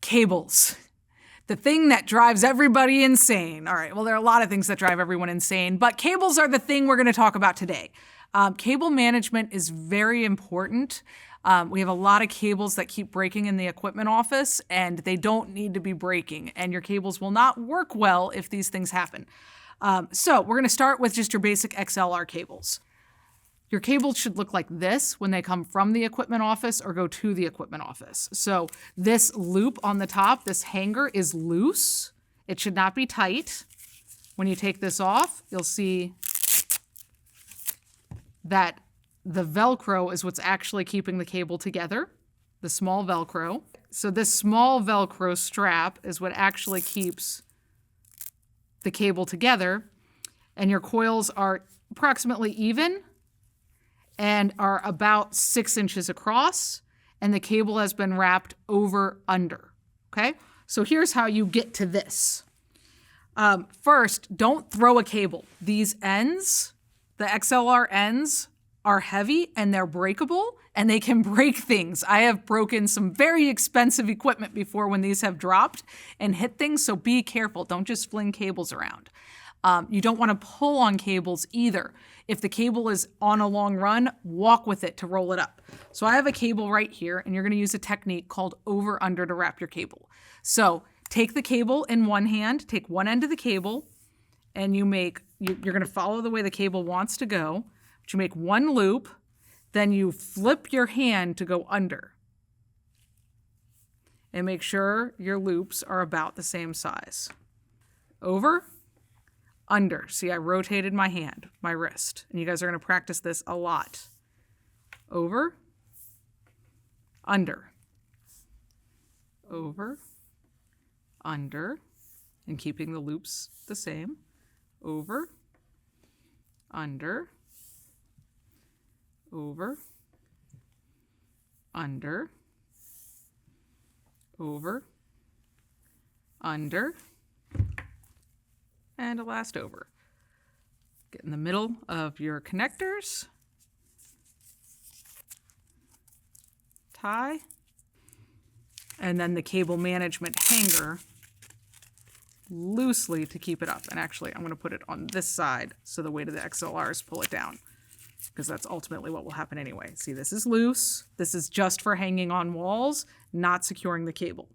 Cables. The thing that drives everybody insane. All right, well, there are a lot of things that drive everyone insane, but cables are the thing we're going to talk about today. Cable management is very important. We have a lot of cables that keep breaking in the equipment office, and they don't need to be breaking, and your cables will not work well if these things happen. So we're going to start with just your basic XLR cables. Your cables should look like this when they come from the equipment office or go to the equipment office. So this loop on the top, this hanger, is loose. It should not be tight. When you take this off, you'll see that the Velcro is what's actually keeping the cable together, the small Velcro. So this small Velcro strap is what actually keeps the cable together, and your coils are approximately even and are about 6 inches across, and the cable has been wrapped over under, okay? So here's how you get to this. First, don't throw a cable. These ends, the XLR ends, are heavy and they're breakable and they can break things. I have broken some very expensive equipment before when these have dropped and hit things, so be careful. Don't just fling cables around. You don't want to pull on cables either. If the cable is on a long run, walk with it to roll it up. So I have a cable right here, and you're going to use a technique called over-under to wrap your cable. So take the cable in one hand, take one end of the cable, and you're going to follow the way the cable wants to go. But you make one loop, then you flip your hand to go under. And make sure your loops are about the same size. Over, under. See, I rotated my hand, my wrist. And you guys are going to practice this a lot. Over, under. Over, under. And keeping the loops the same. Over, under. Over, under. Over, under. And a last over. Get in the middle of your connectors. Tie. And then the cable management hanger loosely to keep it up. And actually, I'm going to put it on this side so the weight of the XLRs pull it down, because that's ultimately what will happen anyway. See, this is loose. This is just for hanging on walls, not securing the cable.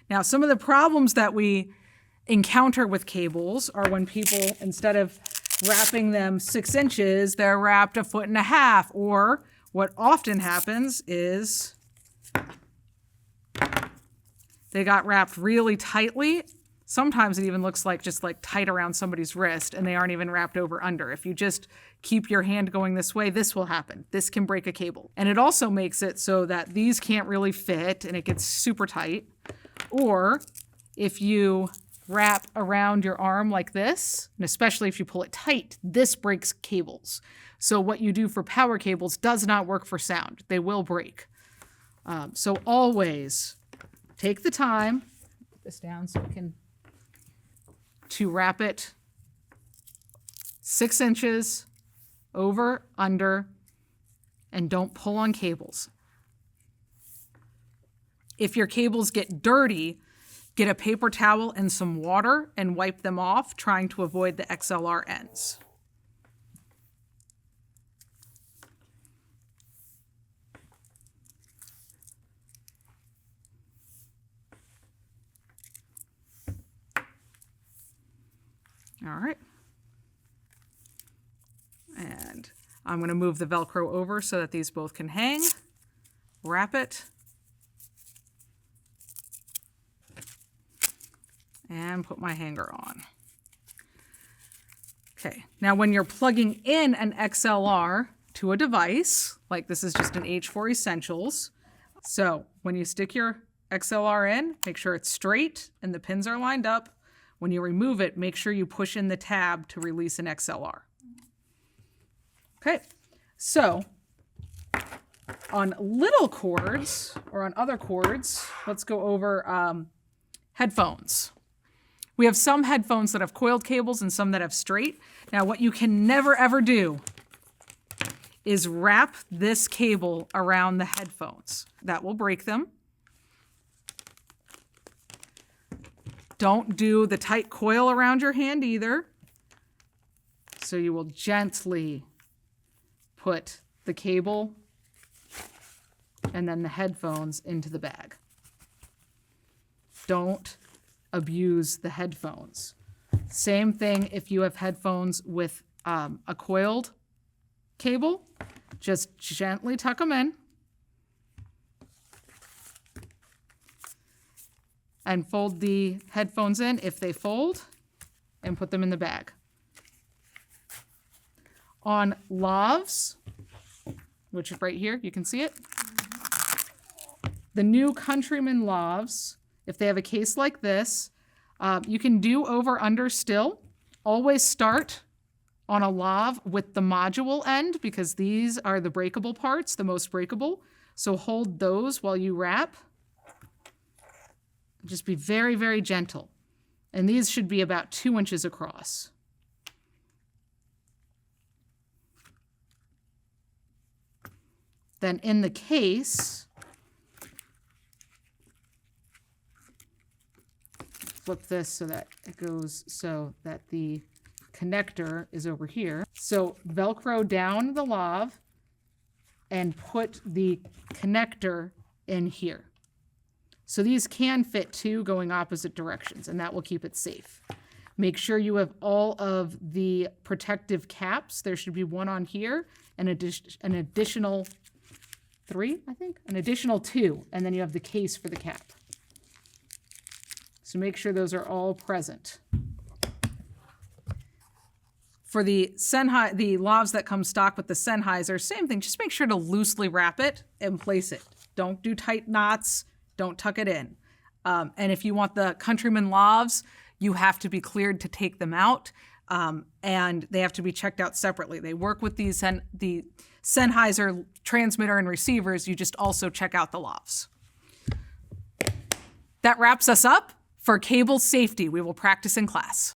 Now, some of the problems that we encounter with cables are when people, instead of wrapping them 6 inches, they're wrapped 1.5 feet, or what often happens is they got wrapped really tightly. Sometimes it even looks like just like tight around somebody's wrist, and they aren't even wrapped over under. If you just keep your hand going this way, this will happen. This can break a cable. And it also makes it so that these can't really fit and it gets super tight. Or if you wrap around your arm like this, and especially if you pull it tight, this breaks cables. So what you do for power cables does not work for sound. They will break. So always take the time, put this down so I can, to wrap it 6 inches over, under, and don't pull on cables. If your cables get dirty, get a paper towel and some water and wipe them off, trying to avoid the XLR ends. All right. And I'm going to move the Velcro over so that these both can hang. Wrap it. And put my hanger on. Okay, now when you're plugging in an XLR to a device, like this is just an H4 Essentials, so when you stick your XLR in, make sure it's straight and the pins are lined up. When you remove it, make sure you push in the tab to release an XLR. Okay, so on little cords or on other cords, let's go over headphones. We have some headphones that have coiled cables and some that have straight. Now, what you can never ever do is wrap this cable around the headphones. That will break them. Don't do the tight coil around your hand either. So you will gently put the cable and then the headphones into the bag. Don't abuse the headphones. Same thing if you have headphones with a coiled cable. Just gently tuck them in and fold the headphones in if they fold and put them in the bag. On lavs, which is right here, you can see it. The new Countryman lavs, if they have a case like this, you can do over under still. Always start on a lav with the module end because these are the breakable parts, the most breakable. So hold those while you wrap. Just be very, very gentle. And these should be about 2 inches across. Then in the case, flip this so that it goes so that the connector is over here. So Velcro down the lav and put the connector in here. So these can fit two going opposite directions, and that will keep it safe. Make sure you have all of the protective caps. There should be one on here, and an additional 3, I think? An additional 2, and then you have the case for the cap. So make sure those are all present. For the lavs that come stock with the Sennheiser, same thing. Just make sure to loosely wrap it and place it. Don't do tight knots. Don't tuck it in. And if you want the Countryman lavs, you have to be cleared to take them out, and they have to be checked out separately. They work with the Sennheiser transmitter and receivers. You just also check out the lavs. That wraps us up for cable safety. We will practice in class.